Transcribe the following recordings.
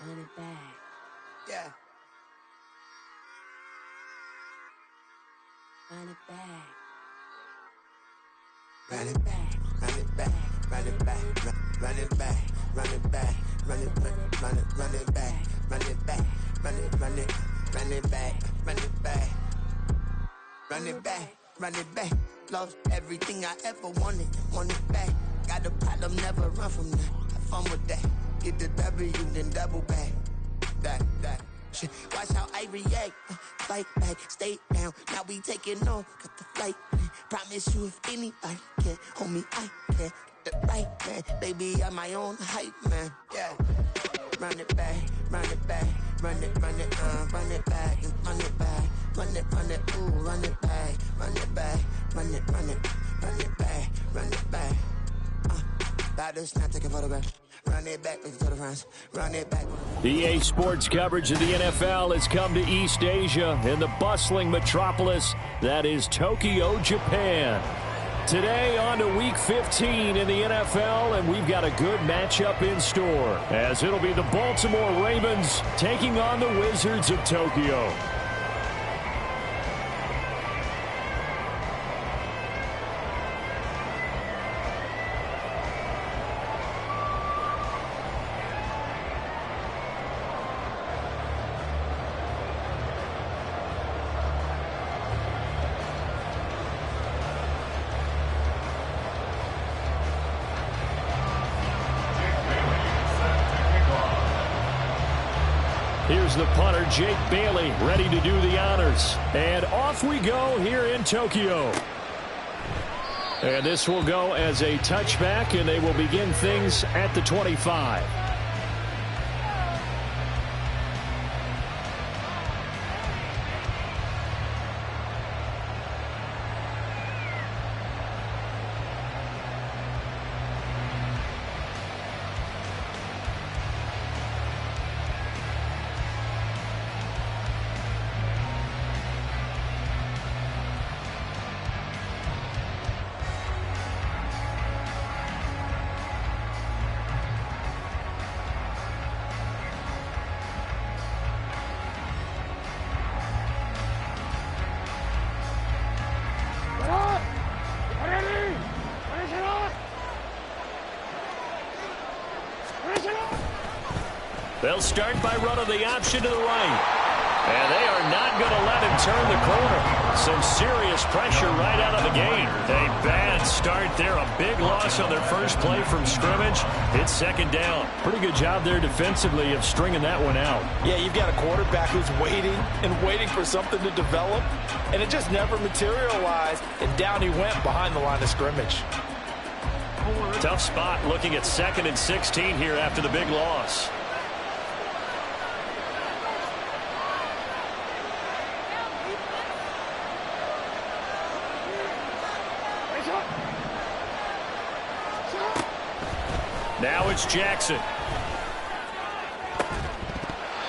Run it back. Yeah. Run it back. Run it back. Run it back. Run it back. Run it back. Run it back. Run it back. Run it back. Run it back. Run it run it run it back. Run it back. Run it back. Run it back. Lost everything I ever wanted. Want it back. Got a problem, never run from that. Have fun with that. Get the W, then double back. That shit. Watch how I react. Fight back, stay down. Now we taking off. Got the flight plan. Promise you if anybody can hold me, I can. Get the right man. Baby, I'm my own hype man. Yeah. Run it back, run it back, run it back, run it back, run it back, ooh, run it back, run it back, run it back, run it back. About to snap, take a photograph. Run it back, make it to the front. Run it back. EA Sports coverage of the NFL has come to East Asia in the bustling metropolis that is Tokyo, Japan. Today on to Week 15 in the NFL, and we've got a good matchup in store, as it'll be the Baltimore Ravens taking on the Wizards of Tokyo. Here's the punter, Jake Bailey, ready to do the honors. And off we go here in Tokyo. And this will go as a touchback, and they will begin things at the 25. They'll start by running the option to the right. And they are not going to let him turn the corner. Some serious pressure right out of the gate. A bad start there. A big loss on their first play from scrimmage. It's second down. Pretty good job there defensively of stringing that one out. Yeah, you've got a quarterback who's waiting and waiting for something to develop. And it just never materialized. And down he went behind the line of scrimmage. Tough spot looking at 2nd and 16 here after the big loss. Now it's Jackson.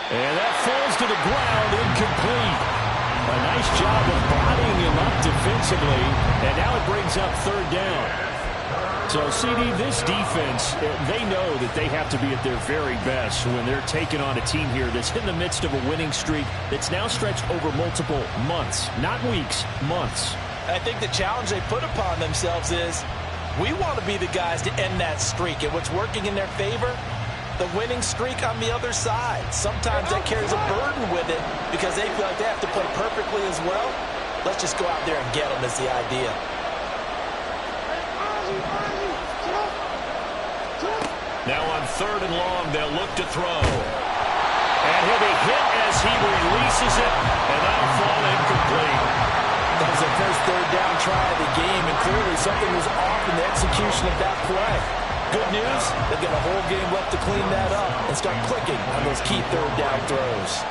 And that falls to the ground, incomplete. A nice job of bodying him up defensively, and now it brings up 3rd down. So, CD, this defense, they know that they have to be at their very best when they're taking on a team here that's in the midst of a winning streak that's now stretched over multiple months, not weeks, months. I think the challenge they put upon themselves is, we want to be the guys to end that streak. And what's working in their favor? The winning streak on the other side. Sometimes that carries a burden with it because they feel like they have to play perfectly as well. Let's just go out there and get them is the idea. Now on 3rd and long, they'll look to throw. And he'll be hit as he releases it, and that'll fall incomplete. That was the first 3rd down try of the game, and clearly something was off in the execution of that play. Good news, they've got a whole game left to clean that up and start clicking on those key 3rd down throws.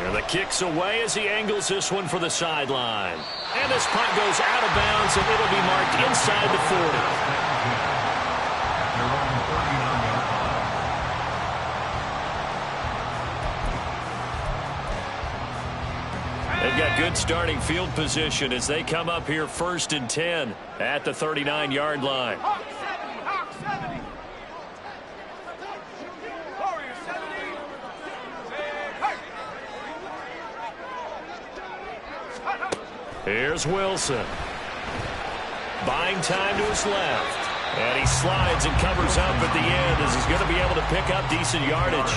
And the kick's away as he angles this one for the sideline. And this punt goes out of bounds, and it'll be marked inside the 40. They've got good starting field position as they come up here 1st and 10 at the 39-yard line. Here's Wilson. Buying time to his left. And he slides and covers up at the end as he's going to be able to pick up decent yardage.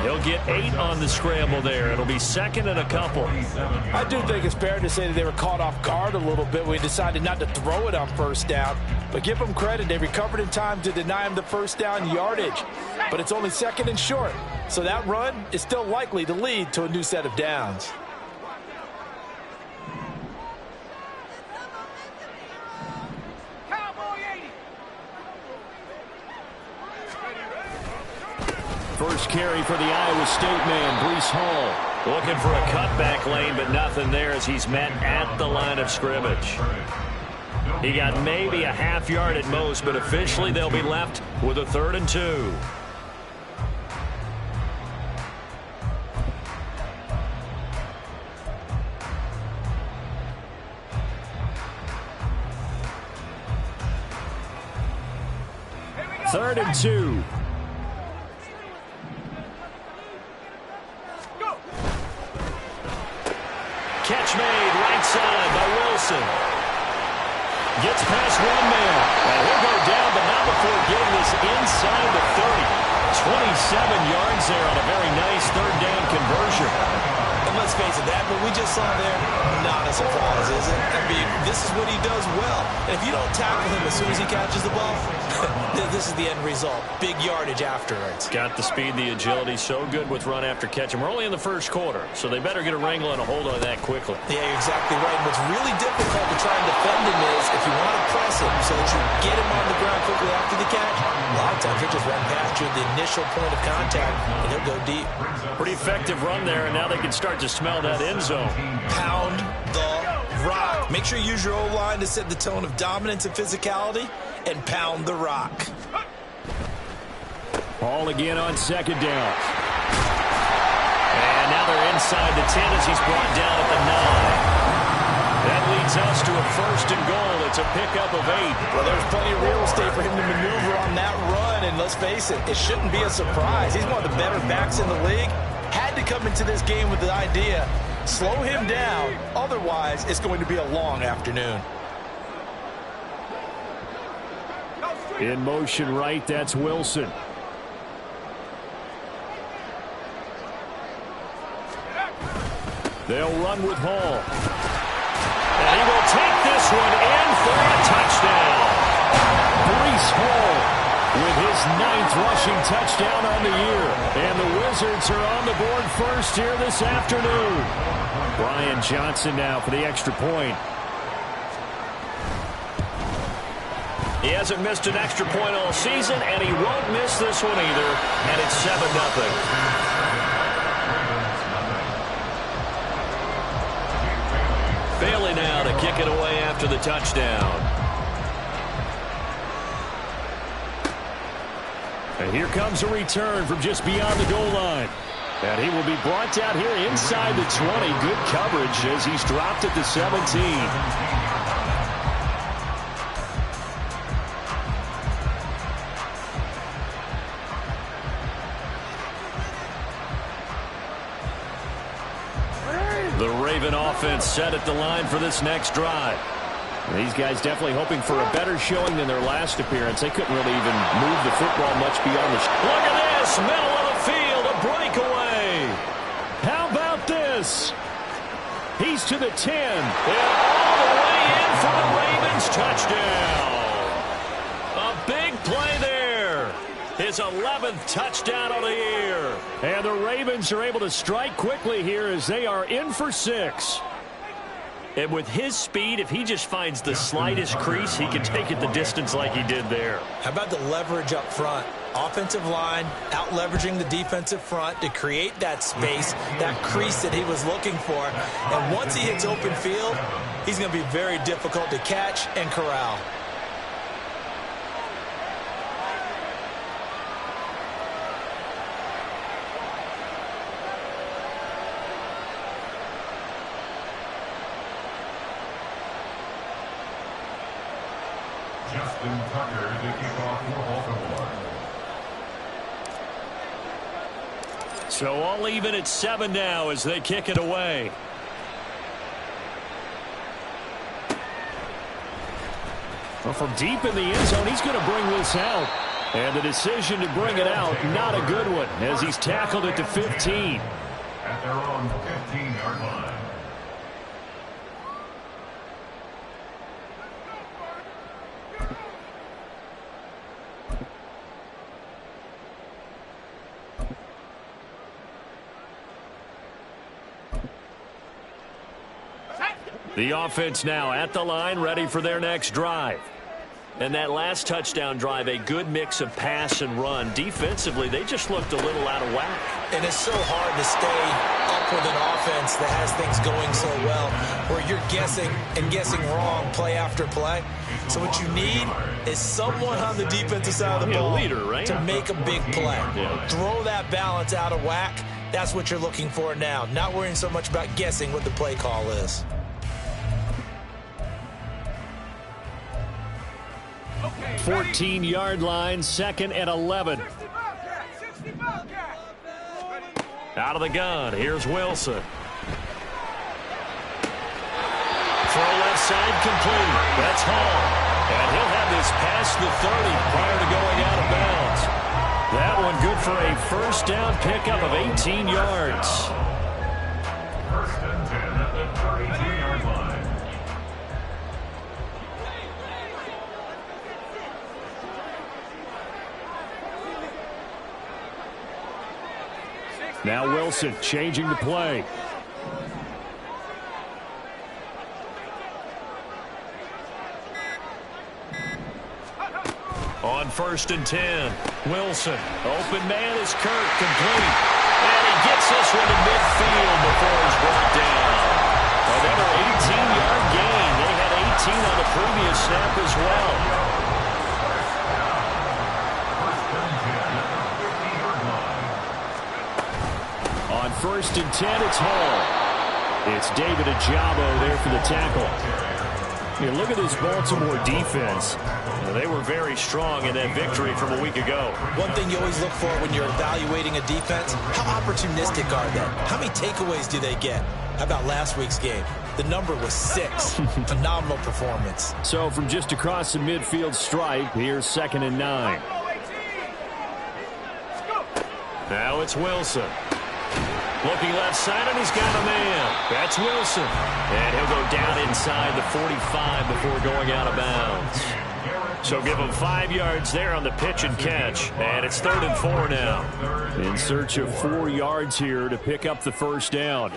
He'll get 8 on the scramble there. It'll be second and a couple. I do think it's fair to say that they were caught off guard a little bit when we decided not to throw it on first down. But give them credit. They recovered in time to deny him the first down yardage. But it's only second and short. So that run is still likely to lead to a new set of downs. First carry for the Iowa State man, Breece Hall. Looking for a cutback lane, but nothing there as he's met at the line of scrimmage. He got maybe a half yard at most, but officially they'll be left with a 3rd and 2. Third and 2. Catch made right side by Wilson. Gets past one man. And he'll go down, but not before getting this inside the 30. 27 yards there on a very nice 3rd down conversion. And let's face it, that what we just saw there, not a surprise, is it? I mean, this is what he does well. And if you don't tackle him as soon as he catches the ball, this is the end result. Big yardage afterwards. Got the speed, the agility, so good with run after catch. And we're only in the first quarter, so they better get a wrangle and a hold on that quickly. Yeah, you're exactly right. And what's really difficult to try and defend him is if you want to press him so that you get him on the ground quickly after the catch, a lot of times he'll just run past you at the initial point of contact, and he'll go deep. Pretty effective run there, and now they can start to smell that end zone. Pound the rock. Make sure you use your O-line to set the tone of dominance and physicality, and pound the rock. Ball again on 2nd down. And now they're inside the 10 as he's brought down at the 9. That leads us to a 1st and goal. It's a pickup of 8. Well, there's plenty of real estate for him to maneuver on that run, and let's face it, it shouldn't be a surprise. He's one of the better backs in the league. Had to come into this game with the idea, slow him down, otherwise it's going to be a long afternoon. In motion right, that's Wilson. They'll run with Hall. And he will take this one in for a touchdown. Breece Hall with his 9th rushing touchdown on the year. And the Wizards are on the board first here this afternoon. Brian Johnson now for the extra point. He hasn't missed an extra point all season, and he won't miss this one either. And it's 7-0. Bailey now to kick it away after the touchdown. And here comes a return from just beyond the goal line. And he will be brought down here inside the 20. Good coverage as he's dropped at the 17. The Raven offense set at the line for this next drive. These guys definitely hoping for a better showing than their last appearance. They couldn't really even move the football much beyond the... Look at this! Middle of the field, a breakaway! How about this? He's to the 10. And all the way in for the Ravens touchdown. A big play there. His 11th touchdown of the year. And the Ravens are able to strike quickly here as they are in for 6. And with his speed, if he just finds the slightest crease, he can take it the distance like he did there. How about the leverage up front? Offensive line out leveraging the defensive front to create that space, that crease that he was looking for. And once he hits open field, he's going to be very difficult to catch and corral. So all even at 7 now as they kick it away. Well, from deep in the end zone, he's going to bring this out. And the decision to bring it out, not a good one, as he's tackled at the 15. At their own 15-yard line. The offense now at the line, ready for their next drive. And that last touchdown drive, a good mix of pass and run. Defensively, they just looked a little out of whack. And it's so hard to stay up with an offense that has things going so well, where you're guessing and guessing wrong play after play. So what you need is someone on the defensive side of the ball leader, right? to make a big play. Yeah. Throw that balance out of whack. That's what you're looking for now. Not worrying so much about guessing what the play call is. 14-yard line, 2nd and 11. Out of the gun, here's Wilson. Throw left side complete. That's Hall. And he'll have this past the 30 prior to going out of bounds. That one good for a first down pickup of 18 yards. First and 10 at the 32-yard line. Now Wilson changing the play. On 1st and 10, Wilson. Open man is Kirk, complete. And he gets this one to midfield before he's brought down. Another 18-yard gain. They had 18 on the previous snap as well. On 1st and 10, it's Hall. It's David Ajabo there for the tackle. Here, look at this Baltimore defense. They were very strong in that victory from a week ago. One thing you always look for when you're evaluating a defense, how opportunistic are they? How many takeaways do they get? How about last week's game? The number was 6. Phenomenal performance. So from just across the midfield stripe, here's 2nd and 9. Now it's Wilson. Looking left side, and he's got a man. That's Wilson. And he'll go down inside the 45 before going out of bounds. So give him 5 yards there on the pitch and catch. And it's 3rd and 4 now. In search of 4 yards here to pick up the first down.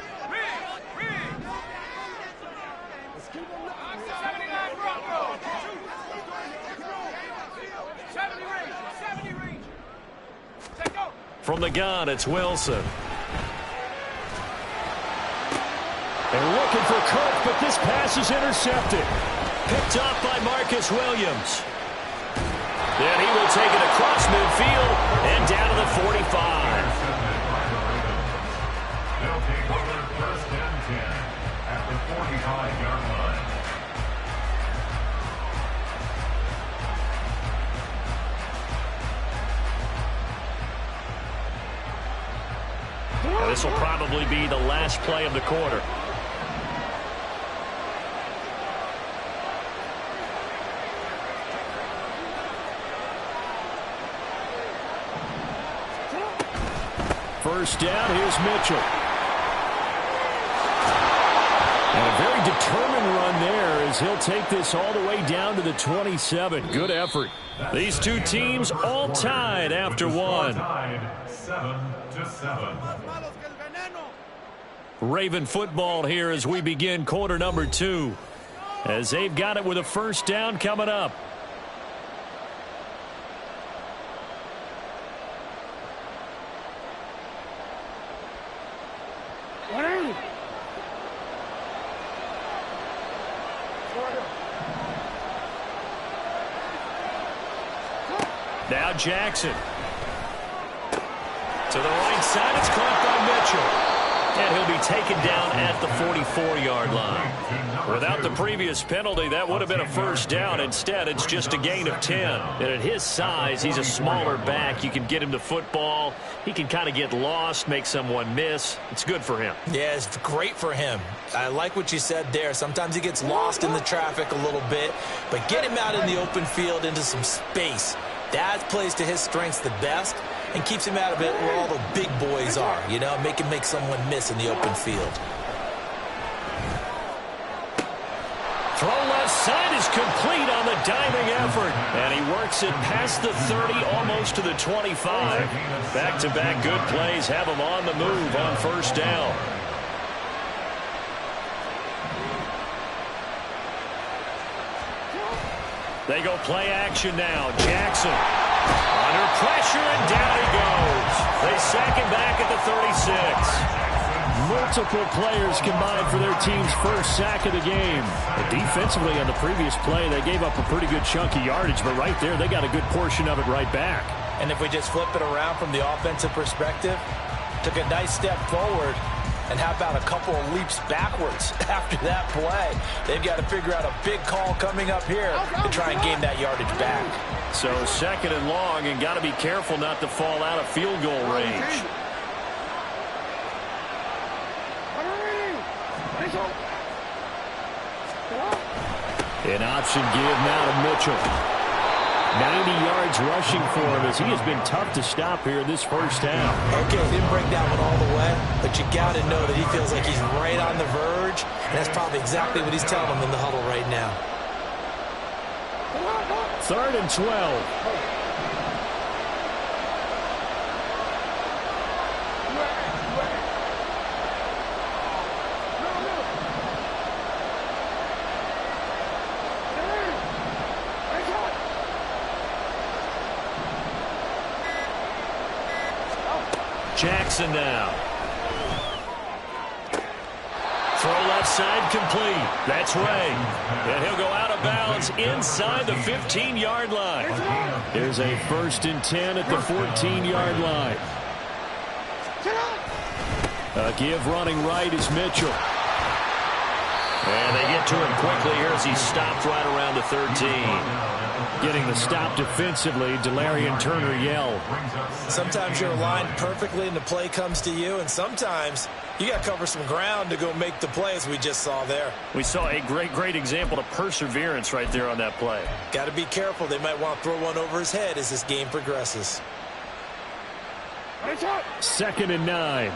From the gun, it's Wilson. They're looking for Kirk, but this pass is intercepted. Picked up by Marcus Williams. Then he will take it across midfield and down to the 45. They'll take over 1st and 10 at the 45-yard line. Now, this will probably be the last play of the quarter. First down, here's Mitchell. And a very determined run there as he'll take this all the way down to the 27. Good effort. These two teams all tied after one. Tied 7-7. Raven football here as we begin quarter number 2. As they've got it with a first down coming up. Now Jackson. To the right side, it's caught by Mitchell. And he'll be taken down at the 44-yard line. Without the previous penalty, that would have been a first down. Instead, it's just a gain of 10. And at his size, he's a smaller back. You can get him the football. He can kind of get lost, make someone miss. It's good for him. Yeah, it's great for him. I like what you said there. Sometimes he gets lost in the traffic a little bit, but get him out in the open field into some space. That plays to his strengths the best and keeps him out of it where all the big boys are, you know, make him make someone miss in the open field. Throw left side is complete on the diving effort. And he works it past the 30, almost to the 25. Back-to-back good plays have him on the move on first down. They go play action now. Jackson under pressure, and down he goes. They sack him back at the 36. Multiple players combined for their team's first sack of the game. And defensively on the previous play, they gave up a pretty good chunk of yardage, but right there they got a good portion of it right back. And if we just flip it around from the offensive perspective, took a nice step forward, and how about a couple of leaps backwards after that play? They've got to figure out a big call coming up here to try and gain that yardage back. So second and long, and got to be careful not to fall out of field goal range. An option give now to Mitchell. 90 yards rushing for him as he has been tough to stop here in this first half. Okay, didn't break that one all the way, but you got to know that he feels like he's right on the verge, and that's probably exactly what he's telling them in the huddle right now. 3rd and 12. Jackson now. Throw left side complete. That's Ray. And he'll go out of bounds inside the 15-yard line. Here's a 1st and 10 at the 14-yard line. A give running right is Mitchell. And they get to him quickly here as he stopped right around the 13. Getting the stop defensively, Delarian Turner yelled. Sometimes you're aligned perfectly and the play comes to you, and sometimes you got to cover some ground to go make the play, as we just saw there. We saw a great example of perseverance right there on that play. Got to be careful. They might want to throw one over his head as this game progresses. 2nd and 9.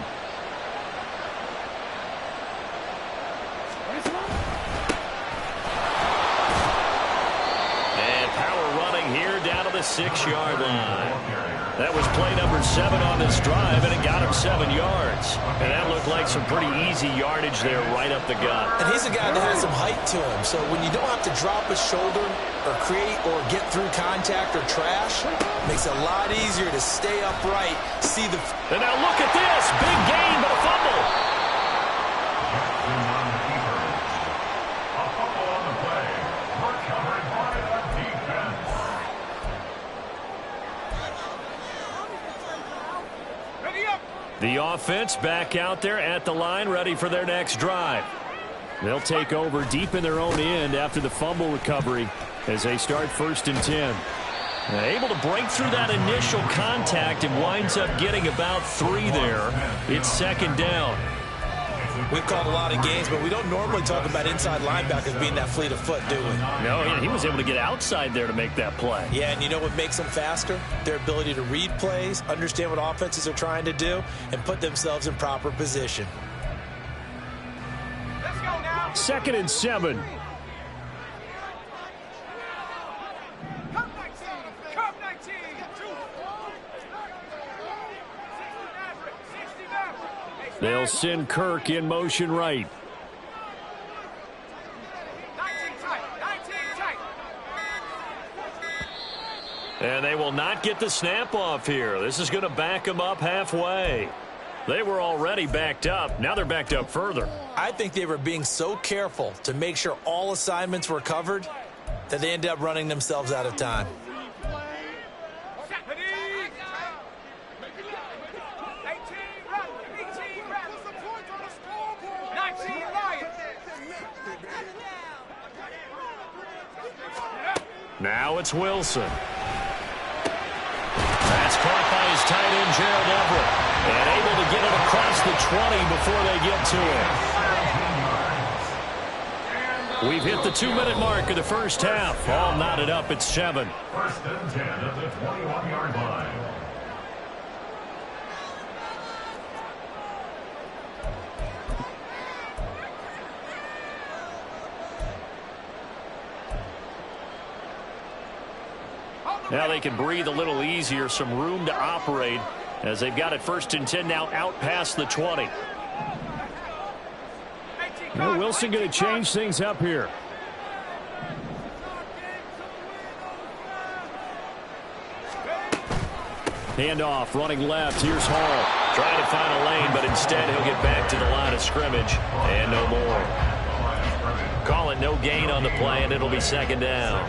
Here down to the 6-yard line. That was play number 7 on this drive, and it got him 7 yards. And that looked like some pretty easy yardage there right up the gut. And he's a guy that has some height to him, so when you don't have to drop a shoulder or create or get through contact or trash, it makes it a lot easier to stay upright, see the... And now look at this. Big gain, but a fumble. The offense back out there at the line, ready for their next drive. They'll take over deep in their own end after the fumble recovery as they start 1st and 10. Able to break through that initial contact and winds up getting about 3 there. It's 2nd down. We've called a lot of games, but we don't normally talk about inside linebackers being that fleet of foot, do we? No, he was able to get outside there to make that play. Yeah, and you know what makes them faster? Their ability to read plays, understand what offenses are trying to do, and put themselves in proper position. Let's go now. 2nd and 7. Cup 19. They'll send Kirk in motion right. 19 tight. And they will not get the snap off here. This is going to back them up halfway. They were already backed up. Now they're backed up further. I think they were being so careful to make sure all assignments were covered that they ended up running themselves out of time. Now it's Wilson. That's caught by his tight end, Gerald Everett. And able to get it across the 20 before they get to him. We've hit the 2-minute mark of the first half. All knotted up at 7. First and 10 at the 21-yard line. Now they can breathe a little easier, some room to operate as they've got it first and 10 now out past the 20. Well, Wilson going to change things up here. Handoff, running left. Here's Hall. Trying to find a lane, but instead he'll get back to the line of scrimmage. And no more. Calling no gain on the play, and it'll be second down.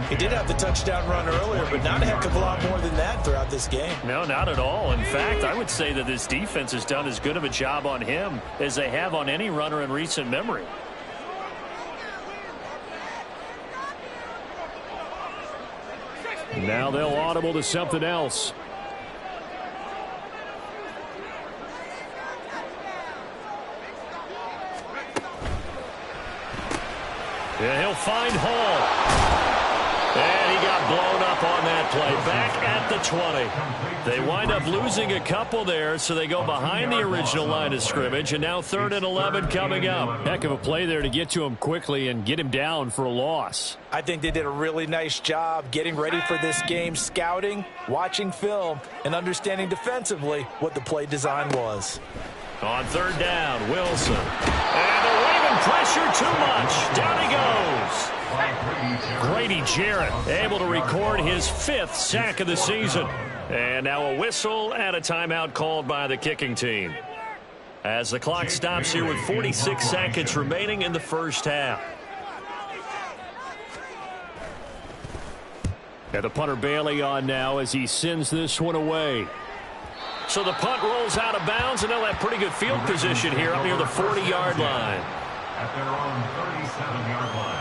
He did have the touchdown run earlier, but not a heck of a lot more than that throughout this game. No, not at all. In fact, I would say that this defense has done as good of a job on him as they have on any runner in recent memory. Now they'll audible to something else. Yeah, he'll find Hall. And he got blown up on that play. Back at the 20. They wind up losing a couple there, so they go behind the original line of scrimmage, and now 3rd and 11 coming up. Heck of a play there to get to him quickly and get him down for a loss. I think they did a really nice job getting ready for this game, scouting, watching film, and understanding defensively what the play design was. On 3rd down, Wilson. And the Raven pressure too much. Down he goes. Grady Jarrett able to record his 5th sack of the season. And now a whistle and a timeout called by the kicking team. As the clock stops here with 46 seconds remaining in the first half. And the punter Bailey on now as he sends this one away. So the punt rolls out of bounds, and they'll have pretty good field position here up near the 40-yard line. At their own 37-yard line.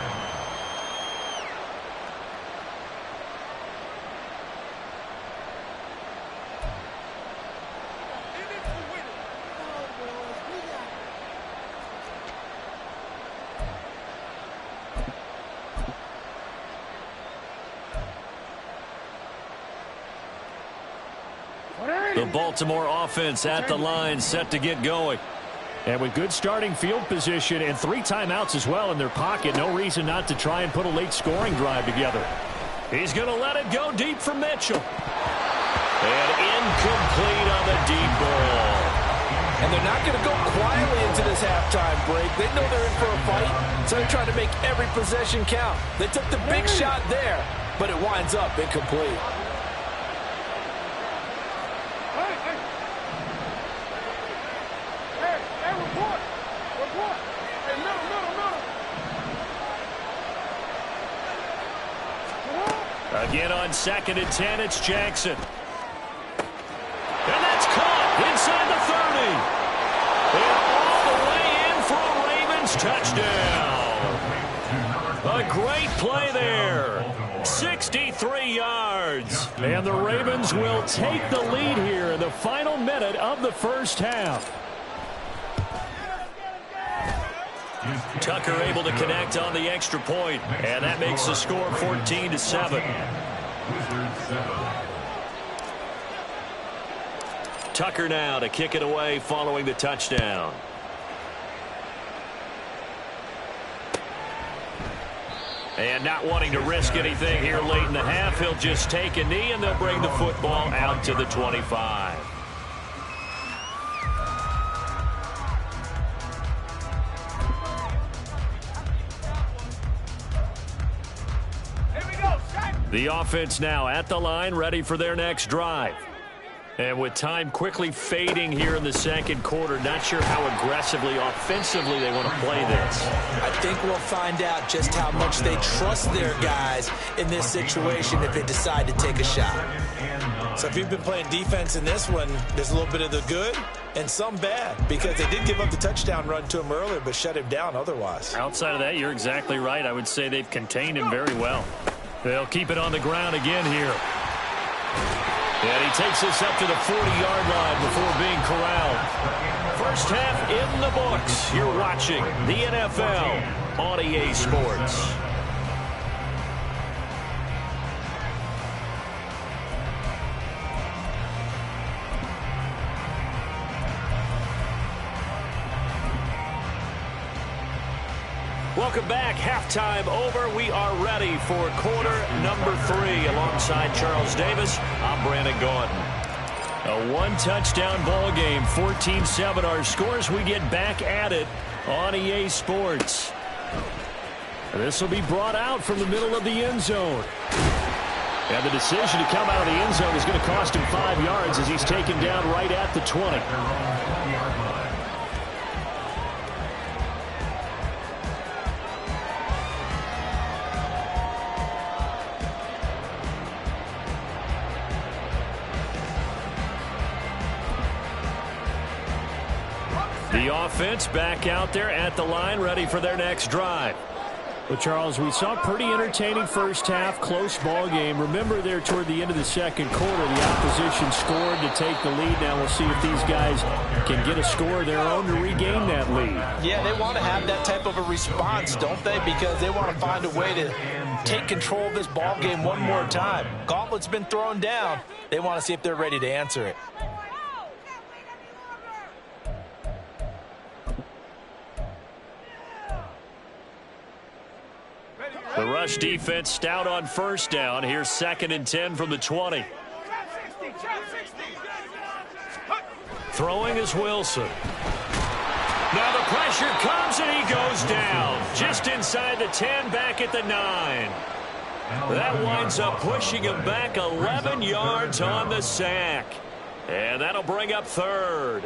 The Baltimore offense at the line, set to get going. And with good starting field position and 3 timeouts as well in their pocket, no reason not to try and put a late scoring drive together. He's going to let it go deep for Mitchell. And incomplete on the deep ball. And they're not going to go quietly into this halftime break. They know they're in for a fight, so they're trying to make every possession count. They took the big shot there, but it winds up incomplete. Again on 2nd and 10, it's Jackson. And that's caught inside the 30. And all the way in for a Ravens touchdown. A great play there. 63 yards. And the Ravens will take the lead here in the final minute of the first half. Tucker able to connect on the extra point, and that makes the score 14-7. Tucker now to kick it away following the touchdown. And not wanting to risk anything here late in the half, he'll just take a knee, and they'll bring the football out to the 25. The offense now at the line, ready for their next drive. And with time quickly fading here in the second quarter, not sure how aggressively, offensively they want to play this. I think we'll find out just how much they trust their guys in this situation if they decide to take a shot. So if you've been playing defense in this one, there's a little bit of the good and some bad, because they did give up the touchdown run to him earlier but shut him down otherwise. Outside of that, you're exactly right. I would say they've contained him very well. They'll keep it on the ground again here. And he takes this up to the 40-yard line before being corralled. First half in the books. You're watching the NFL on EA Sports. Welcome back. Halftime over. We are ready for quarter number 3. Alongside Charles Davis, I'm Brandon Gaudin. A one-touchdown ball game, 14-7 our scores. We get back at it on EA Sports. This will be brought out from the middle of the end zone. And the decision to come out of the end zone is going to cost him 5 yards as he's taken down right at the 20. The offense back out there at the line, ready for their next drive. Well, Charles, we saw a pretty entertaining first half, close ball game. Remember there toward the end of the second quarter, the opposition scored to take the lead. Now we'll see if these guys can get a score of their own to regain that lead. Yeah, they want to have that type of a response, don't they? Because they want to find a way to take control of this ball game one more time. Gauntlet's been thrown down. They want to see if they're ready to answer it. The rush defense stout on first down. Here's 2nd and 10 from the 20. Throwing is Wilson. Now the pressure comes and he goes down. Just inside the 10, back at the 9. That winds up pushing him back 11 yards on the sack. And that'll bring up 3rd.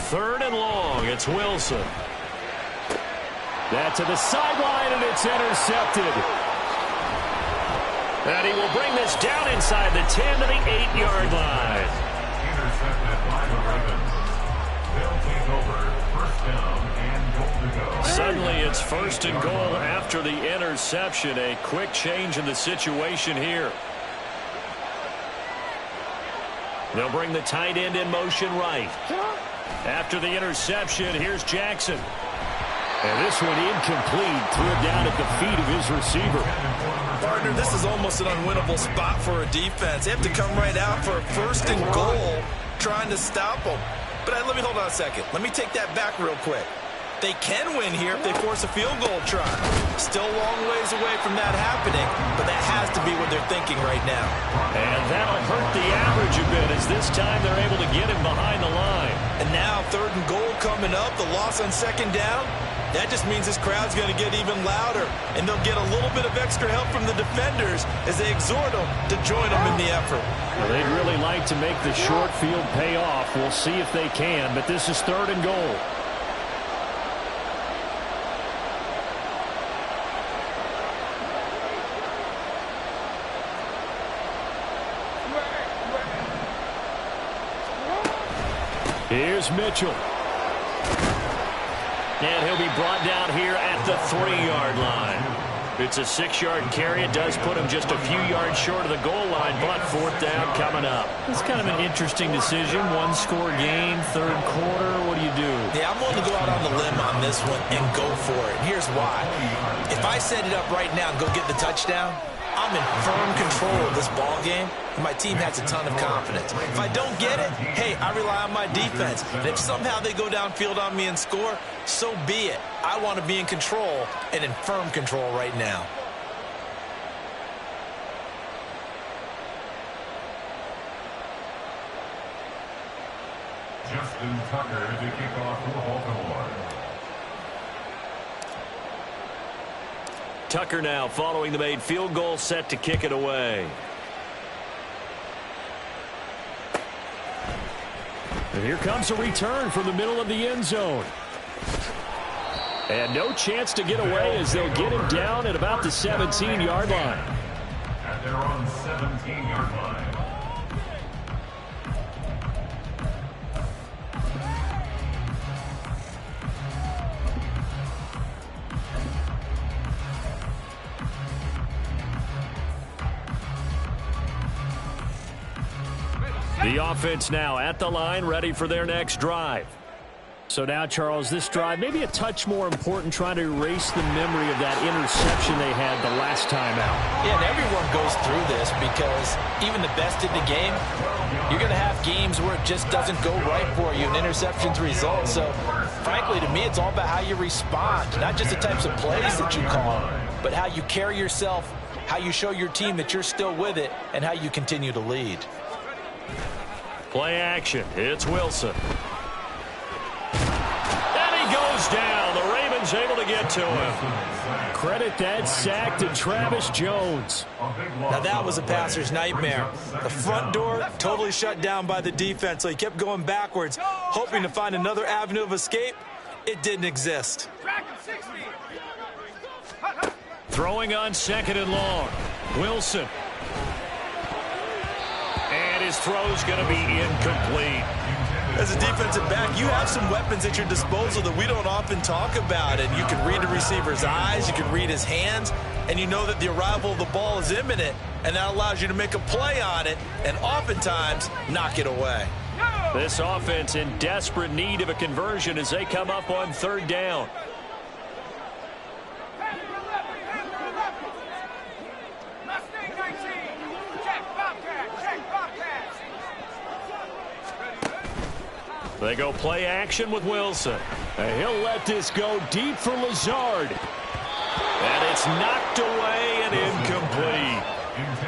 Third and long, it's Wilson. That to the sideline, and it's intercepted. And he will bring this down inside the 10 to the 8-yard line. Intercepted by the Ravens. They'll take over first down and goal to go. Suddenly it's 1st and goal after the interception. A quick change in the situation here. They'll bring the tight end in motion right. After the interception, here's Jackson. And this one incomplete. Threw it down at the feet of his receiver. Partner, this is almost an unwinnable spot for a defense. They have to come right out for a 1st and goal trying to stop them. But let me hold on a second. Let me take that back real quick. They can win here if they force a field goal try. Still a long ways away from that happening, but that has to be what they're thinking right now. And that'll hurt the average a bit as this time they're able to get him behind the line. And now 3rd and goal coming up, the loss on 2nd down. That just means this crowd's going to get even louder, and they'll get a little bit of extra help from the defenders as they exhort them to join them in the effort. Well, they'd really like to make the short field pay off. We'll see if they can, but this is 3rd and goal. Here's Mitchell. And he'll be brought down here at the 3-yard line. It's a 6-yard carry. It does put him just a few yards short of the goal line, but 4th down coming up. It's kind of an interesting decision. 1-score game, 3rd quarter. What do you do? Yeah, I'm willing to go out on the limb on this one and go for it. Here's why. If I set it up right now and go get the touchdown, I'm in firm control of this ball game, and my team has a ton of confidence. If I don't get it, hey, I rely on my defense. And if somehow they go downfield on me and score, so be it. I want to be in control and in firm control right now. Justin Tucker to kick off for Baltimore. Tucker now following the made field goal, set to kick it away. And here comes a return from the middle of the end zone. And no chance to get away as they'll get him down at about the 17-yard line. At their own 17-yard line. The offense now at the line, ready for their next drive. So now, Charles, this drive maybe a touch more important, trying to erase the memory of that interception they had the last time out. Yeah, and everyone goes through this because even the best in the game, you're going to have games where it just doesn't go right for you and interceptions result. So, frankly, to me, it's all about how you respond, not just the types of plays that you call, but how you carry yourself, how you show your team that you're still with it, and how you continue to lead. Play action. It's Wilson. Goes down. The Ravens able to get to him. Credit that sack to Travis Jones. Now that was a passer's nightmare. The front door totally shut down by the defense, so he kept going backwards, hoping to find another avenue of escape. It didn't exist. Throwing on 2nd and long. Wilson. And his throw's going to be incomplete. As a defensive back, you have some weapons at your disposal that we don't often talk about. And you can read the receiver's eyes, you can read his hands, and you know that the arrival of the ball is imminent, and that allows you to make a play on it and oftentimes knock it away. This offense in desperate need of a conversion as they come up on 3rd down. They go play action with Wilson. And he'll let this go deep for Lazard. And it's knocked away and incomplete.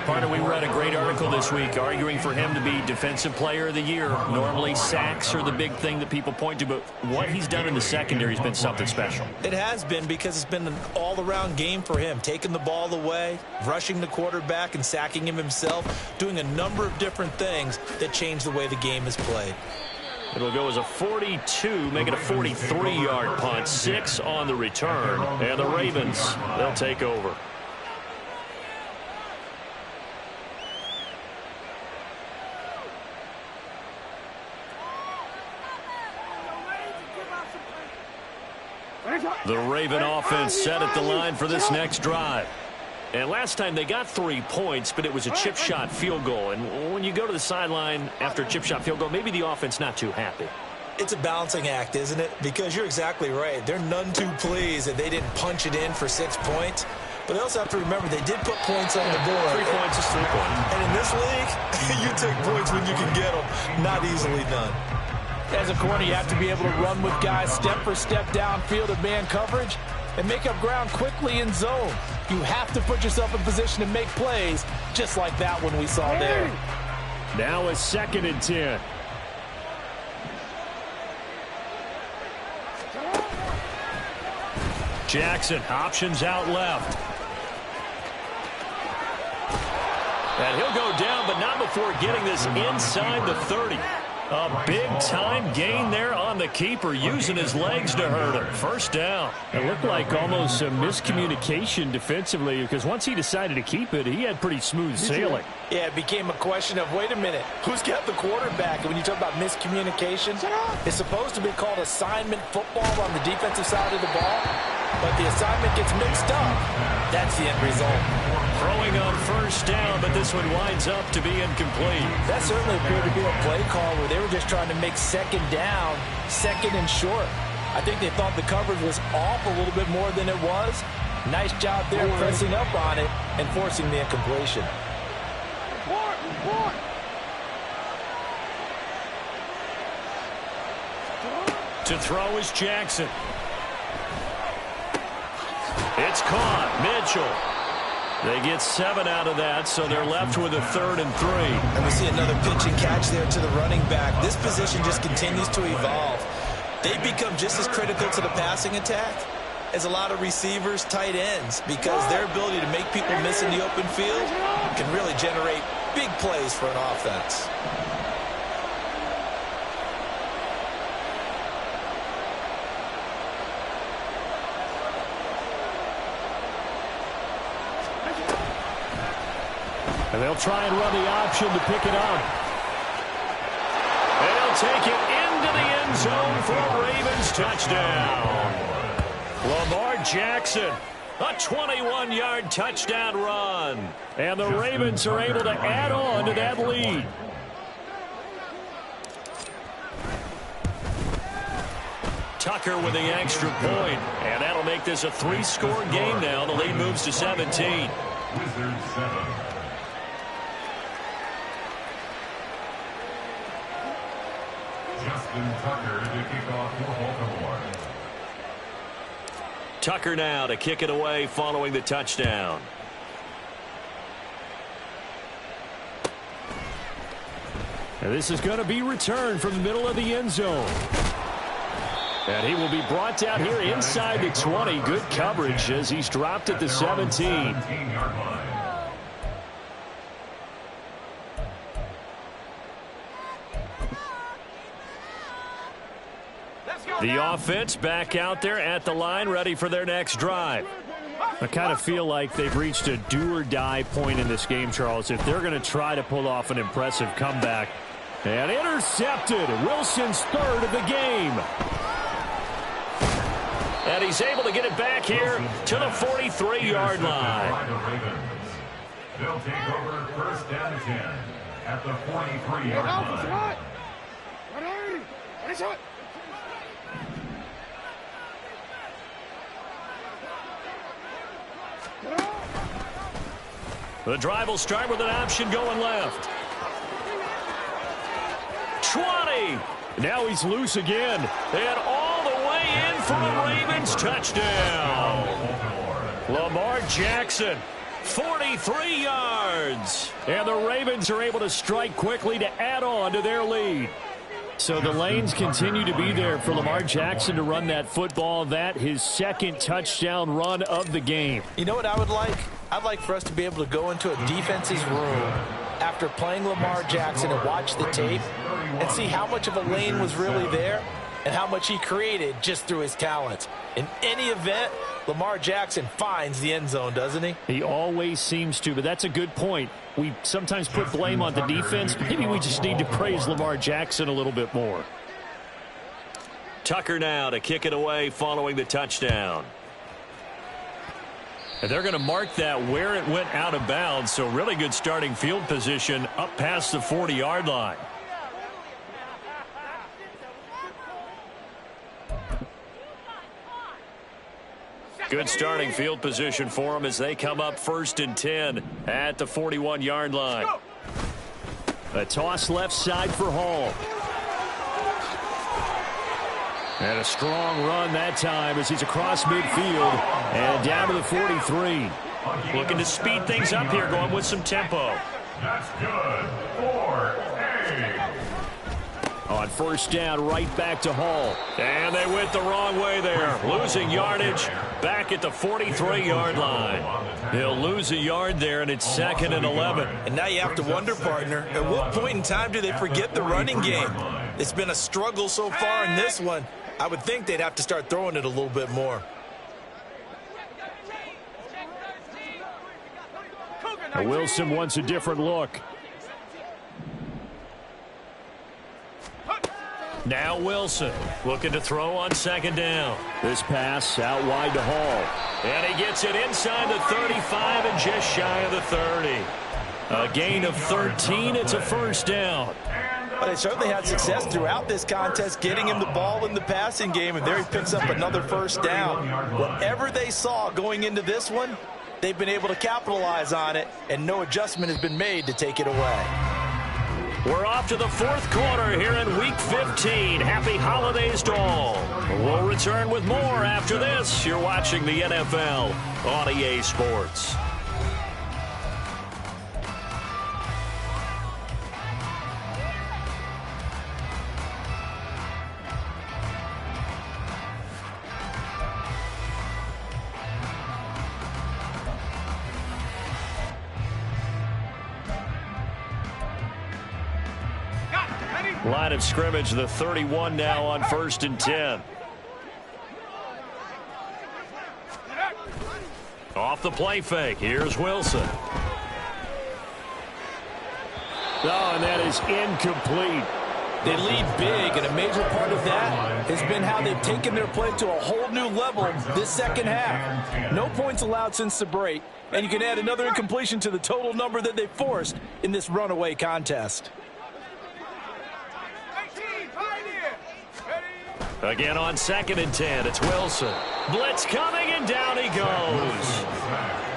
Partner, we read a great article this week arguing for him to be Defensive Player of the Year. Normally, sacks are the big thing that people point to, but what he's done in the secondary has been something special. It has been, because it's been an all-around game for him, taking the ball away, rushing the quarterback and sacking him himself, doing a number of different things that change the way the game is played. It'll go as a 42, make it a 43-yard punt, 6 on the return, and the Ravens, they'll take over. The Raven offense set at the line for this next drive. And last time they got 3 points, but it was a chip shot field goal. And when you go to the sideline after a chip shot field goal, maybe the offense not too happy. It's a balancing act, isn't it? Because you're exactly right. They're none too pleased that they didn't punch it in for 6 points. But they also have to remember they did put points on the board. 3 points is 3 points. And in this league, you take points when you can get them. Not easily done. As a corner, you have to be able to run with guys step for step downfield of man coverage and make up ground quickly in zone. You have to put yourself in position to make plays, just like that one we saw there. Now a 2nd and 10. Jackson, options out left. And he'll go down, but not before getting this inside the 30. A big-time gain there on the keeper, using his legs to hurt him. 1st down. It looked like almost a miscommunication defensively, because once he decided to keep it, he had pretty smooth sailing. Yeah, it became a question of, wait a minute, who's got the quarterback? And when you talk about miscommunication, it's supposed to be called assignment football on the defensive side of the ball, but the assignment gets mixed up. That's the end result. Throwing on 1st down, but this one winds up to be incomplete. That certainly appeared to be a play call where they were just trying to make 2nd down, 2nd and short. I think they thought the coverage was off a little bit more than it was. Nice job there pressing up on it and forcing the incompletion. To throw is Jackson. It's caught. Mitchell. They get 7 out of that, so they're left with a 3rd and 3. And we see another pitch and catch there to the running back. This position just continues to evolve. They become just as critical to the passing attack as a lot of receivers, tight ends, because their ability to make people miss in the open field can really generate big plays for an offense. And they'll try and run the option to pick it up. And he'll take it into the end zone for a Ravens touchdown. Lamar Jackson, a 21-yard touchdown run. And the Ravens are able to add on to that lead. Tucker with the extra point, and that'll make this a 3-score game now. The lead moves to 17. Wizards 7. Justin Tucker to kick off for Baltimore. Tucker now to kick it away following the touchdown. And this is going to be returned from the middle of the end zone. And he will be brought down here inside the 20. Good coverage as he's dropped at the 17. The offense back out there at the line, ready for their next drive. I kind of feel like they've reached a do-or-die point in this game, Charles, if they're going to try to pull off an impressive comeback. And intercepted. Wilson's third of the game. And he's able to get it back here to the 43-yard line. They'll take over first down and 10 at the 43-yard line. The drive will start with an option going left. 20. Now he's loose again. And all the way in for a Ravens touchdown. Lamar Jackson, 43 yards. And the Ravens are able to strike quickly to add on to their lead. So the lanes continue to be there for Lamar Jackson to run that football. That his second touchdown run of the game. You know what I would like? I'd like for us to be able to go into a defense's room after playing Lamar Jackson and watch the tape and see how much of a lane was really there and how much he created just through his talent. In any event, Lamar Jackson finds the end zone, doesn't he? He always seems to, but that's a good point. We sometimes put blame on the defense. Maybe we just need to praise Lamar Jackson a little bit more. Tucker now to kick it away following the touchdown. And they're going to mark that where it went out of bounds, so really good starting field position up past the 40-yard line. Good starting field position for them as they come up 1st and 10 at the 41-yard line. A toss left side for Hall. And a strong run that time as he's across midfield and down to the 43. Looking to speed things up here, going with some tempo. That's good. 4-8. On first down, right back to Hall. And they went the wrong way there. Losing yardage back at the 43-yard line. He'll lose a yard there, and it's 2nd and 11. And now you have to wonder, partner, at what point in time do they forget the running game? It's been a struggle so far in this one. I would think they'd have to start throwing it a little bit more. Wilson wants a different look. Now Wilson looking to throw on 2nd down. This pass out wide to Hall. And he gets it inside the 35 and just shy of the 30. A gain of 13. It's a 1st down. But they certainly had success throughout this contest, getting him the ball in the passing game, and there he picks up another 1st down. Whatever they saw going into this one, they've been able to capitalize on it, and no adjustment has been made to take it away. We're off to the 4th quarter here in Week 15. Happy holidays to all. We'll return with more after this. You're watching the NFL on EA Sports. Line of scrimmage, the 31 now on 1st and 10. Off the play fake, here's Wilson. Oh, and that is incomplete. They lead big, and a major part of that has been how they've taken their play to a whole new level this second half. No points allowed since the break, and you can add another incompletion to the total number that they forced in this runaway contest. 19, Pioneer. Ready? Again on 2nd and 10, it's Wilson. Blitz coming, and down he goes.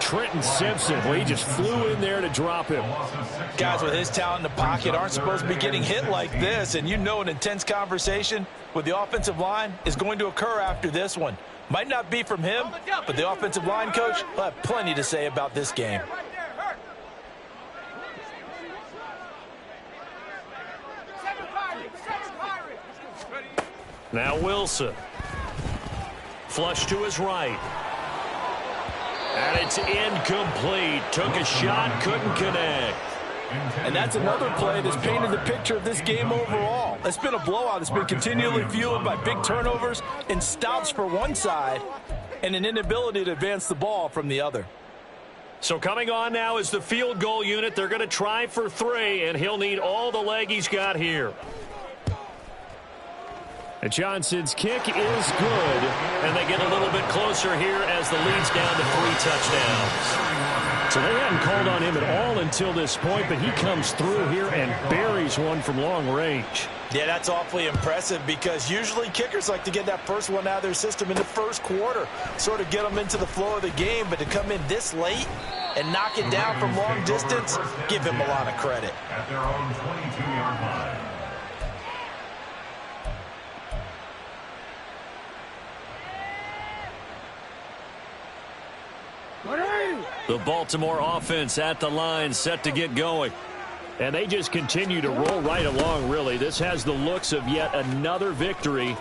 Trenton Simpson, well, he just flew in there to drop him. Guys with his talent in the pocket aren't supposed to be getting hit like this, and you know an intense conversation with the offensive line is going to occur after this one. Might not be from him, but the offensive line coach will have plenty to say about this game. Right there, hurt. 7 Pirates, 7 Pirates. Ready? Now Wilson. Flush to his right. And it's incomplete. Took a shot, couldn't connect. And that's another play that's painted the picture of this game overall. It's been a blowout. It's been continually fueled by big turnovers and stops for one side and an inability to advance the ball from the other. So coming on now is the field goal unit. They're going to try for 3, and he'll need all the leg he's got here. And Johnson's kick is good, and they get a little bit closer here as the lead's down to 3 touchdowns. So they hadn't called on him at all until this point, but he comes through here and buries one from long range. Yeah, that's awfully impressive because usually kickers like to get that first one out of their system in the first quarter, sort of get them into the flow of the game, but to come in this late and knock it down from long distance, give him a lot of credit. At their own 22-yard line. The Baltimore offense at the line, set to get going. And they just continue to roll right along, really. This has the looks of yet another victory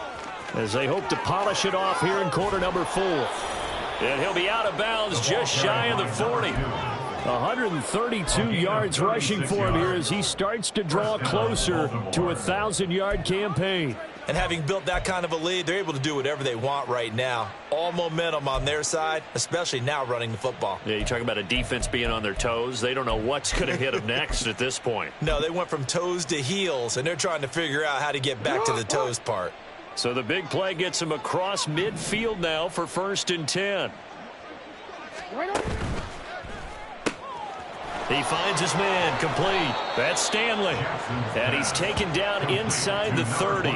as they hope to polish it off here in quarter number 4. And he'll be out of bounds just shy of the 40. 132 yards rushing for him here as he starts to draw closer to a 1,000-yard campaign. And having built that kind of a lead, they're able to do whatever they want right now. All momentum on their side, especially now running the football. Yeah, you talk about a defense being on their toes. They don't know what's going to hit them next at this point. No, they went from toes to heels, and they're trying to figure out how to get back to the toes part. So the big play gets him across midfield now for 1st and 10. He finds his man, complete. That's Stanley. And he's taken down inside the 30.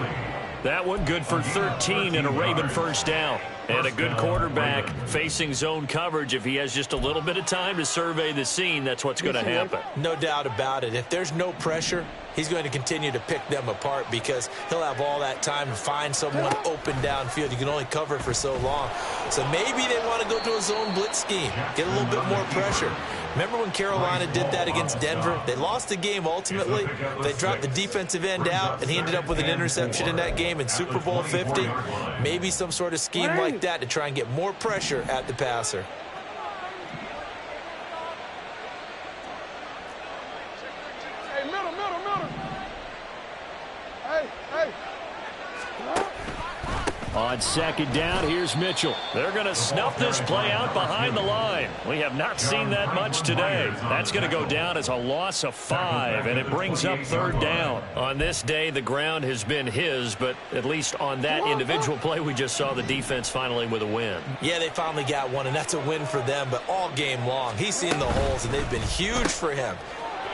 That one good for 13 and a Raven first down. And a good quarterback facing zone coverage. If he has just a little bit of time to survey the scene, that's what's going to happen. No doubt about it. If there's no pressure, he's going to continue to pick them apart because he'll have all that time to find someone open downfield. You can only cover for so long. So maybe they want to go to a zone blitz scheme, get a little bit more pressure. Remember when Carolina did that against Denver? They lost the game ultimately. They dropped the defensive end out, and he ended up with an interception in that game in Super Bowl 50. Maybe some sort of scheme like that to try and get more pressure at the passer. Hey, middle. Hey. On 2nd down, here's Mitchell. They're going to snuff this play out behind the line. We have not seen that much today. That's going to go down as a loss of 5, and it brings up 3rd down. On this day, the ground has been his, but at least on that individual play, we just saw the defense finally with a win. Yeah, they finally got one, and that's a win for them, but all game long, he's seen the holes, and they've been huge for him.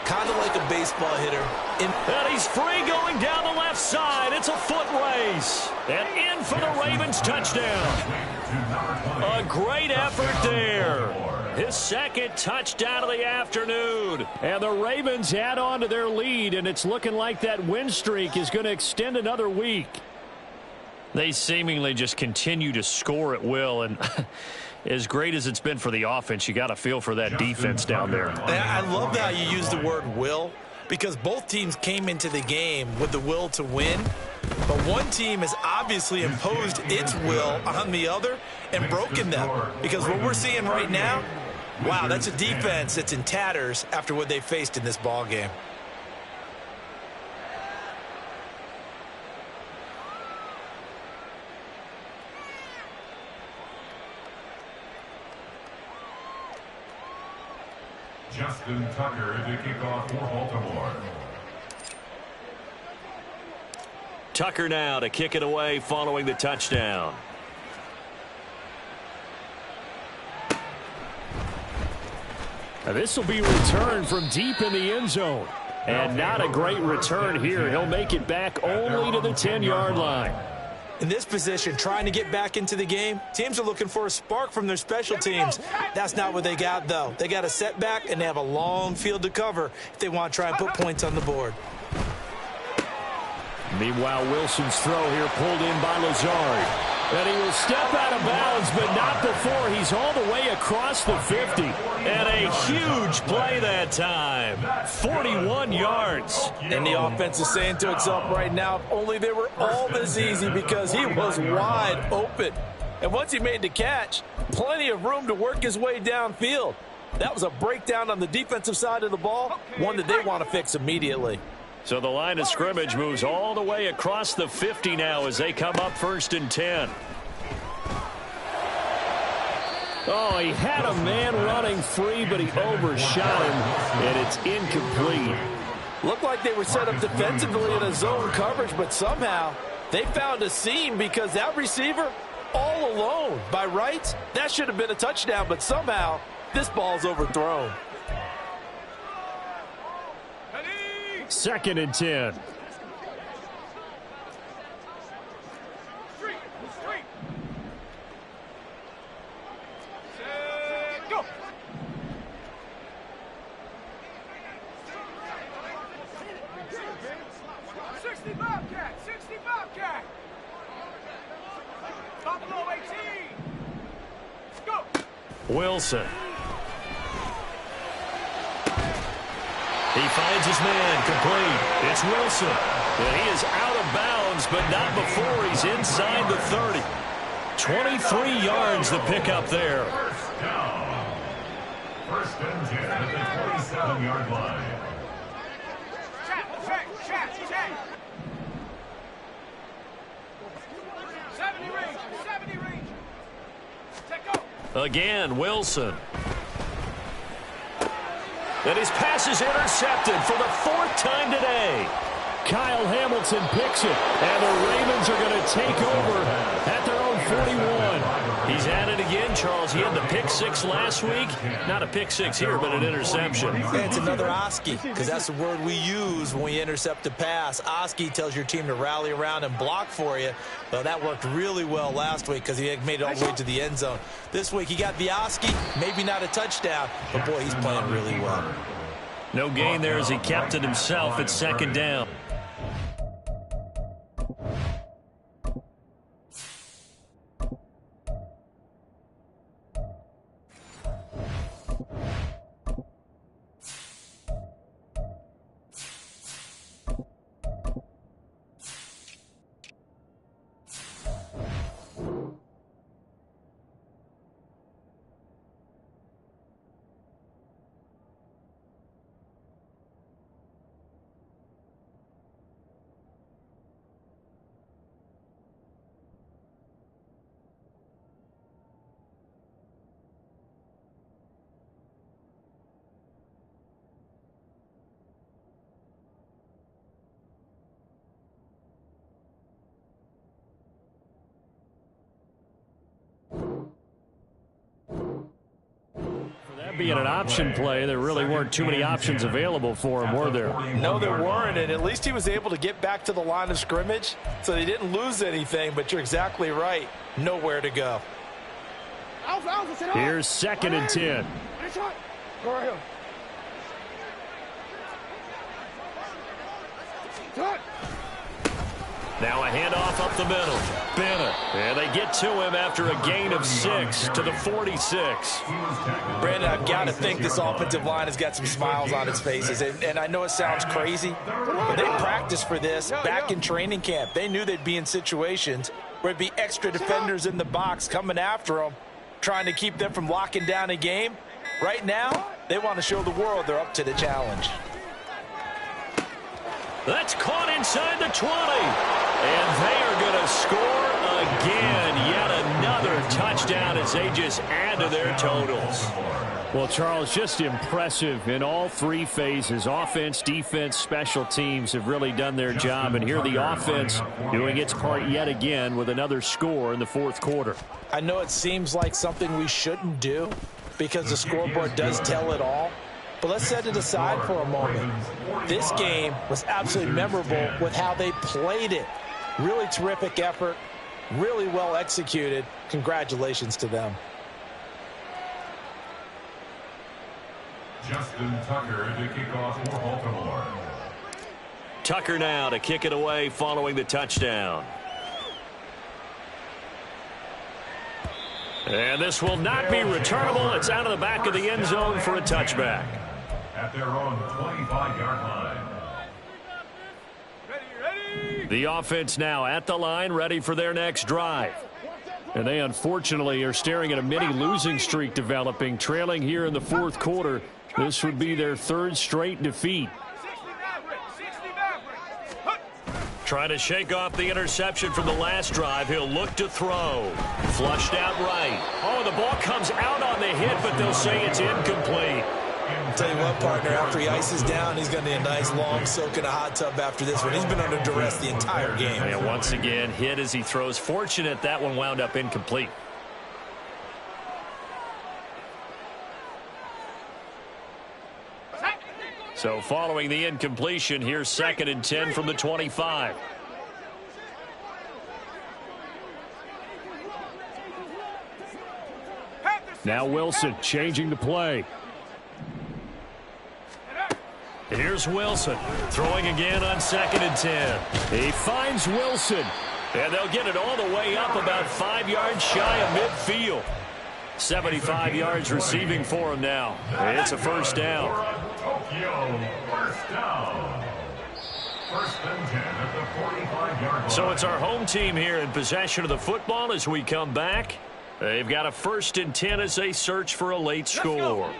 Kind of like a baseball hitter. And he's free going down the left side. It's a foot race. And in for the Ravens touchdown. A great effort there. His 2nd touchdown of the afternoon. And the Ravens add on to their lead, and it's looking like that win streak is going to extend another week. They seemingly just continue to score at will, and as great as it's been for the offense, you got to feel for that defense down there. I love how you use the word will, because both teams came into the game with the will to win, but one team has obviously imposed its will on the other and broken them, because what we're seeing right now, wow, that's a defense that's in tatters after what they faced in this ball game. Justin Tucker to kick off for Baltimore. Tucker now to kick it away following the touchdown. Now this will be returned from deep in the end zone. And not a great return here. He'll make it back only to the 10-yard line. In this position, trying to get back into the game, teams are looking for a spark from their special teams. That's not what they got, though. They got a setback, and they have a long field to cover if they want to try and put points on the board. Meanwhile, Wilson's throw here pulled in by Lazard. And he will step out of bounds, but not before he's all the way across the 50. And a huge play that time. 41 yards. And the offense is saying to itself right now, if only they were all this easy, because he was wide open. And once he made the catch, plenty of room to work his way downfield. That was a breakdown on the defensive side of the ball, one that they want to fix immediately. So the line of scrimmage moves all the way across the 50 now as they come up 1st and 10. Oh, he had a man running free, but he overshot him, and it's incomplete. Looked like they were set up defensively in a zone coverage, but somehow they found a seam because that receiver all alone. By rights, that should have been a touchdown, but somehow this ball's overthrown. 2nd and 10. Go. '60 Bobcat, 60 Bobcat. Buffalo 18. Go. Wilson. He finds his man complete. It's Wilson. And he is out of bounds, but not before he's inside the 30. 23 yards the pickup there. First down. 1st and 10 at the 27-yard line. Check. 70 range. Take go. Again, Wilson. And his pass is intercepted for the 4th time today. Kyle Hamilton picks it, and the Ravens are going to take over at their own 41. He's at it again, Charles. He had the pick 6 last week. Not a pick 6 here, but an interception. Yeah, it's another Oski, because that's the word we use when we intercept a pass. Oski tells your team to rally around and block for you. Well, that worked really well last week because he made it all the way to the end zone. This week he got the Oski, maybe not a touchdown, but boy, he's playing really well. No gain there as he kept it himself at 2nd down. Being an option play, there really weren't too many options available for him, were there? No, there weren't, and at least he was able to get back to the line of scrimmage, so they didn't lose anything, but you're exactly right. Nowhere to go. Here's 2nd and 10. Go right here. Now a handoff up the middle. Bennett. And they get to him after a gain of 6 to the 46. Brandon, I've got to think this offensive line has got some smiles on its faces. And I know it sounds crazy, but they practiced for this back in training camp. They knew they'd be in situations where it'd be extra defenders in the box coming after them, trying to keep them from locking down a game. Right now, they want to show the world they're up to the challenge. That's caught inside the 20. And they are going to score again. Yet another touchdown as they just add to their totals. Well, Charles, just impressive in all three phases. Offense, defense, special teams have really done their job. And here the offense doing its part yet again with another score in the fourth quarter. I know it seems like something we shouldn't do because the scoreboard does tell it all. But let's set it aside for a moment. This game was absolutely memorable with how they played it. Really terrific effort, really well executed. Congratulations to them. Justin Tucker to kick off for Baltimore. Tucker now to kick it away following the touchdown. And this will not be returnable. It's out of the back of the end zone for a touchback. At their own 25-yard line. Ready. The offense now at the line, ready for their next drive. And they unfortunately are staring at a mini losing streak developing, trailing here in the fourth quarter. This would be their third straight defeat. 60 Maverick. Trying to shake off the interception from the last drive. He'll look to throw. Flushed out right. Oh, the ball comes out on the hit, but they'll say it's incomplete. I'll tell you what, partner, after he ices down, he's going to need a nice long soak in a hot tub after this one. He's been under duress the entire game. And once again, hit as he throws. Fortunate that one wound up incomplete. So following the incompletion, here's 2nd and 10 from the 25. Now Wilson changing the play. Here's Wilson throwing again on 2nd and 10. He finds Wilson, and they'll get it all the way up about 5 yards shy of midfield. 75 yards receiving for him now. It's a first down. Tokyo, first down. 1st and 10 at the 45-yard line. So it's our home team here in possession of the football as we come back. They've got a 1st and 10 as they search for a late score.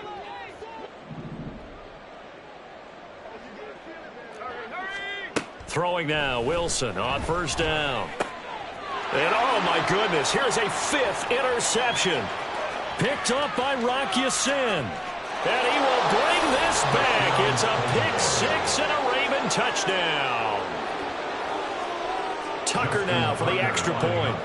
Throwing now, Wilson on 1st down. And oh my goodness, here's a 5th interception. Picked up by Rocky Sin. And he will bring this back. It's a pick 6 and a Raven touchdown. Tucker now for the extra point.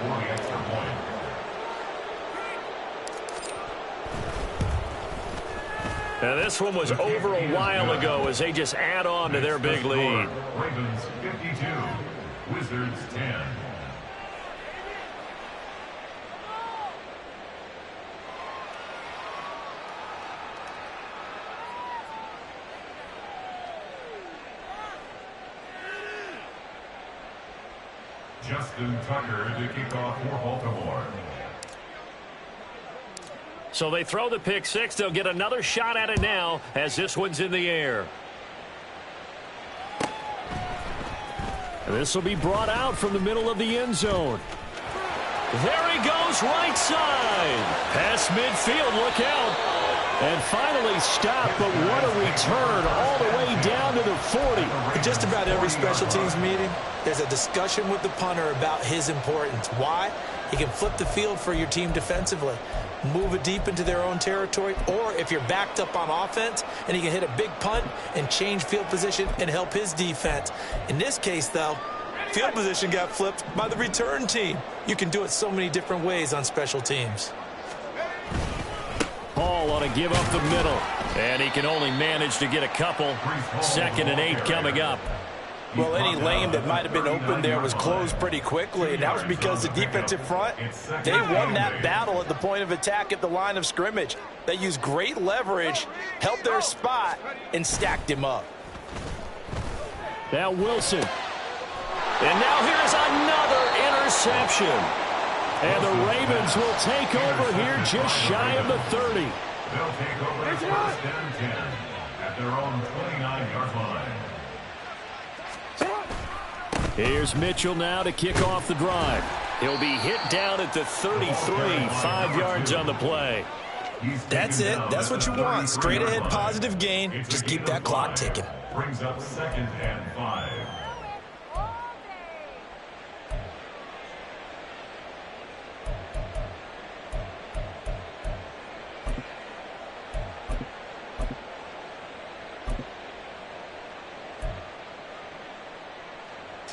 Now this one was over a while ago as they just add on to their big lead. Ravens 52, Wizards 10. Justin Tucker to kick off for Baltimore. So they throw the pick 6. They'll get another shot at it now as this one's in the air. This will be brought out from the middle of the end zone. There he goes, right side. Past midfield, look out. And finally stopped, but what a return all the way down to the 40. In just about every special teams meeting, there's a discussion with the punter about his importance. Why? He can flip the field for your team defensively, move it deep into their own territory, or if you're backed up on offense, and he can hit a big punt and change field position and help his defense. In this case, though, field position got flipped by the return team. You can do it so many different ways on special teams. Hall on a give up the middle, and he can only manage to get a couple. 2nd and 8 coming up. Well, any lane that might have been open there was closed pretty quickly, and that was because the defensive front, they won that battle at the point of attack at the line of scrimmage. They used great leverage, held their spot, and stacked him up. Now Wilson. And now here's another interception. And the Ravens will take over here just shy of the 30. They'll take over 1st and 10 at their own 29-yard line. Here's Mitchell now to kick off the drive. He'll be hit down at the 33, 5 yards on the play. That's it. That's what you want. Straight ahead positive gain. Just keep that clock ticking. Brings up 2nd and 5.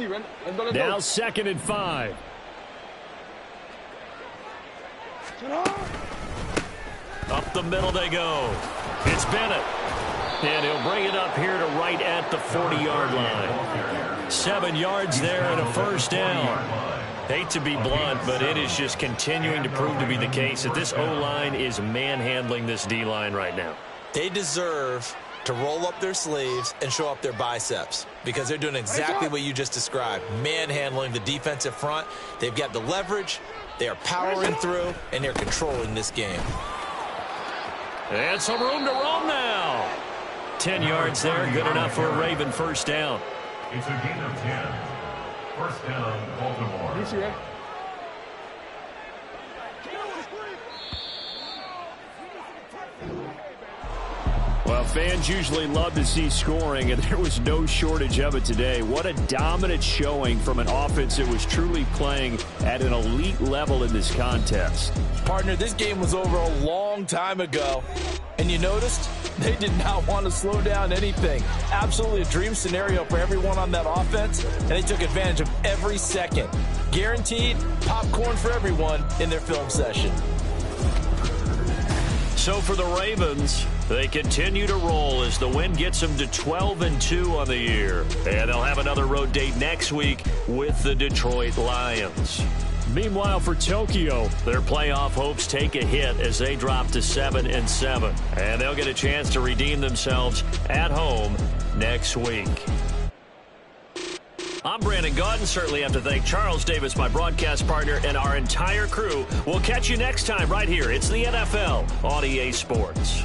Now 2nd and 5. Up the middle they go. It's Bennett. And he'll bring it up here to right at the 40-yard line. 7 yards there and a first down. Hate to be blunt, but it is just continuing to prove to be the case that this O-line is manhandling this D-line right now. They deserve to roll up their sleeves and show up their biceps because they're doing exactly what you just described, manhandling the defensive front. They've got the leverage, they are powering through, and they're controlling this game. And some room to roam now. 10 yards there, good enough for a Raven first down. It's a gain of 10. First down, Baltimore. Well, fans usually love to see scoring, and there was no shortage of it today. What a dominant showing from an offense that was truly playing at an elite level in this contest. Partner, this game was over a long time ago, and you noticed they did not want to slow down anything. Absolutely a dream scenario for everyone on that offense, and they took advantage of every second. Guaranteed popcorn for everyone in their film session. So for the Ravens, they continue to roll as the win gets them to 12-2 on the year. And they'll have another road date next week with the Detroit Lions. Meanwhile, for Tokyo, their playoff hopes take a hit as they drop to 7-7. And they'll get a chance to redeem themselves at home next week. I'm Brandon Gaudin. Certainly have to thank Charles Davis, my broadcast partner, and our entire crew. We'll catch you next time right here. It's the NFL on EA Sports.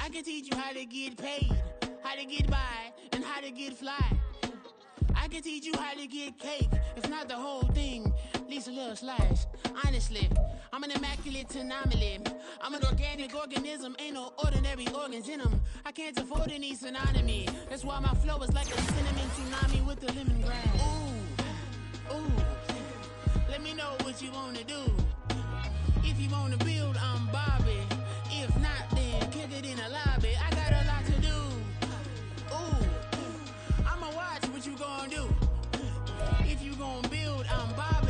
I can teach you how to get paid, how to get by, and how to get fly. I can teach you how to get cake, if not the whole thing, at least a little slice. Honestly, I'm an immaculate anomaly. I'm an organic organism, ain't no ordinary organs in them. I can't afford any synonymy. That's why my flow is like a cinnamon tsunami with the lemongrass. Ooh, ooh, let me know what you wanna do. If you wanna build, I'm Bobby. If not, then kick it in the lobby. I got a lot to do. Ooh, I'ma watch what you gonna do. If you gonna build, I'm Bobby.